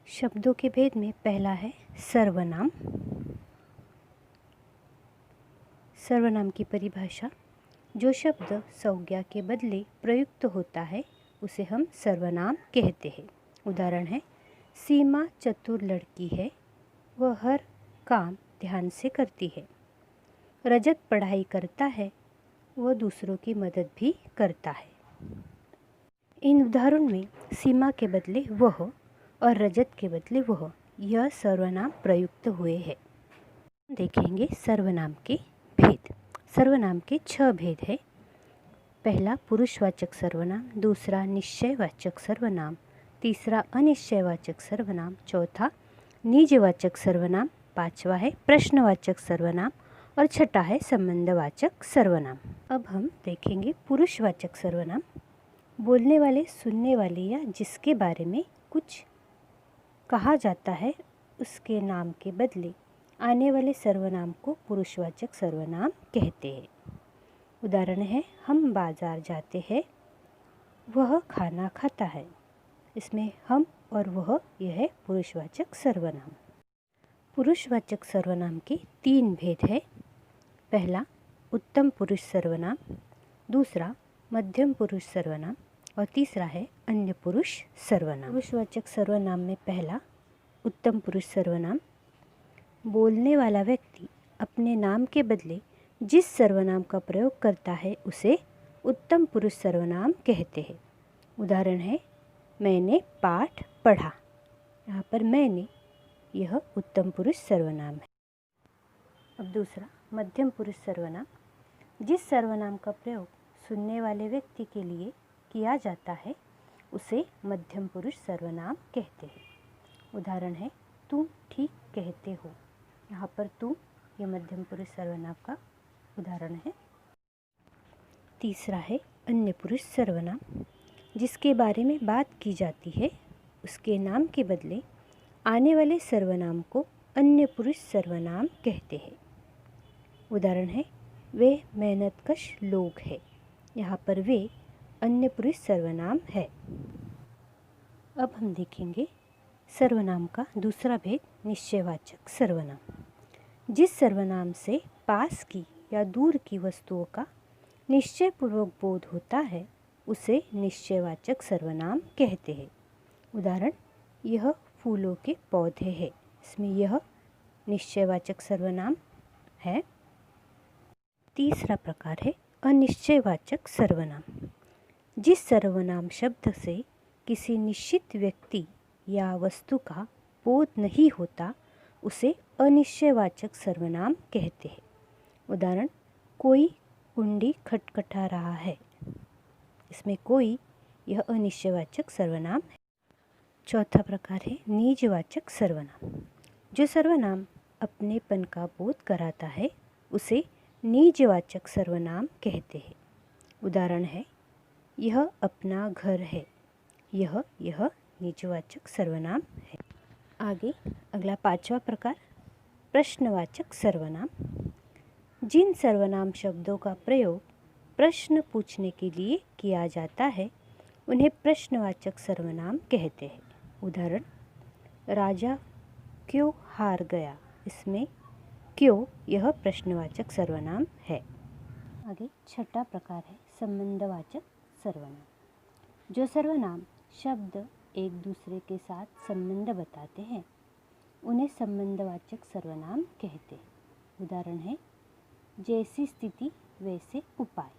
शब्दों के भेद में पहला है सर्वनाम। सर्वनाम की परिभाषा, जो शब्द संज्ञा के बदले प्रयुक्त होता है उसे हम सर्वनाम कहते हैं। उदाहरण है, सीमा चतुर लड़की है, वह हर काम ध्यान से करती है। रजत पढ़ाई करता है, वह दूसरों की मदद भी करता है। इन उदाहरणों में सीमा के बदले वह और रजत के बदले वह, यह सर्वनाम प्रयुक्त हुए हैं। देखेंगे सर्वनाम के भेद। सर्वनाम के 6 भेद है। पहला पुरुषवाचक सर्वनाम, दूसरा निश्चयवाचक सर्वनाम, तीसरा अनिश्चयवाचक सर्वनाम, चौथा निजवाचक सर्वनाम, पांचवा है प्रश्नवाचक सर्वनाम और छठा है संबंधवाचक सर्वनाम। अब हम देखेंगे पुरुषवाचक सर्वनाम। बोलने वाले, सुनने वाले या जिसके बारे में कुछ कहा जाता है उसके नाम के बदले आने वाले सर्वनाम को पुरुषवाचक सर्वनाम कहते हैं। उदाहरण है, हम बाजार जाते हैं, वह खाना खाता है। इसमें हम और वह, यह है पुरुषवाचक सर्वनाम। पुरुषवाचक सर्वनाम के 3 भेद है। पहला उत्तम पुरुष सर्वनाम, दूसरा मध्यम पुरुष सर्वनाम और तीसरा है अन्य पुरुष सर्वनाम। पुरुषवाचक सर्वनाम में पहला उत्तम पुरुष सर्वनाम, बोलने वाला व्यक्ति अपने नाम के बदले जिस सर्वनाम का प्रयोग करता है उसे उत्तम पुरुष सर्वनाम कहते हैं। उदाहरण है, मैंने पाठ पढ़ा। यहाँ पर मैंने, यह उत्तम पुरुष सर्वनाम है। अब दूसरा मध्यम पुरुष सर्वनाम, जिस सर्वनाम का प्रयोग सुनने वाले व्यक्ति के लिए किया जाता है उसे मध्यम पुरुष सर्वनाम कहते हैं। उदाहरण है, तुम ठीक कहते हो। यहाँ पर तुम, यह मध्यम पुरुष सर्वनाम का उदाहरण है। तीसरा है अन्य पुरुष सर्वनाम, जिसके बारे में बात की जाती है उसके नाम के बदले आने वाले सर्वनाम को अन्य पुरुष सर्वनाम कहते हैं। उदाहरण है, वे मेहनतकश लोग हैं। यहाँ पर वे अन्य पुरुष सर्वनाम है। अब हम देखेंगे सर्वनाम का दूसरा भेद, निश्चयवाचक सर्वनाम। जिस सर्वनाम से पास की या दूर की वस्तुओं का निश्चयपूर्वक बोध होता है उसे निश्चयवाचक सर्वनाम कहते हैं। उदाहरण, यह फूलों के पौधे हैं। इसमें यह निश्चयवाचक सर्वनाम है। तीसरा प्रकार है अनिश्चयवाचक सर्वनाम। जिस सर्वनाम शब्द से किसी निश्चित व्यक्ति या वस्तु का बोध नहीं होता उसे अनिश्चयवाचक सर्वनाम कहते हैं। उदाहरण, कोई कुंडी खटखटा रहा है। इसमें कोई, यह अनिश्चयवाचक सर्वनाम है। चौथा प्रकार है निजवाचक सर्वनाम। जो सर्वनाम अपनेपन का बोध कराता है उसे निजवाचक सर्वनाम कहते हैं। उदाहरण है, यह अपना घर है। यह निजवाचक सर्वनाम है। आगे अगला 5वां प्रकार, प्रश्नवाचक सर्वनाम। जिन सर्वनाम शब्दों का प्रयोग प्रश्न पूछने के लिए किया जाता है उन्हें प्रश्नवाचक सर्वनाम कहते हैं। उदाहरण, राजा क्यों हार गया। इसमें क्यों, यह प्रश्नवाचक सर्वनाम है। आगे 6ठा प्रकार है संबंधवाचक सर्वनाम। जो सर्वनाम शब्द एक दूसरे के साथ संबंध बताते हैं उन्हें संबंधवाचक सर्वनाम कहते हैं। उदाहरण है, जैसी स्थिति वैसे उपाय।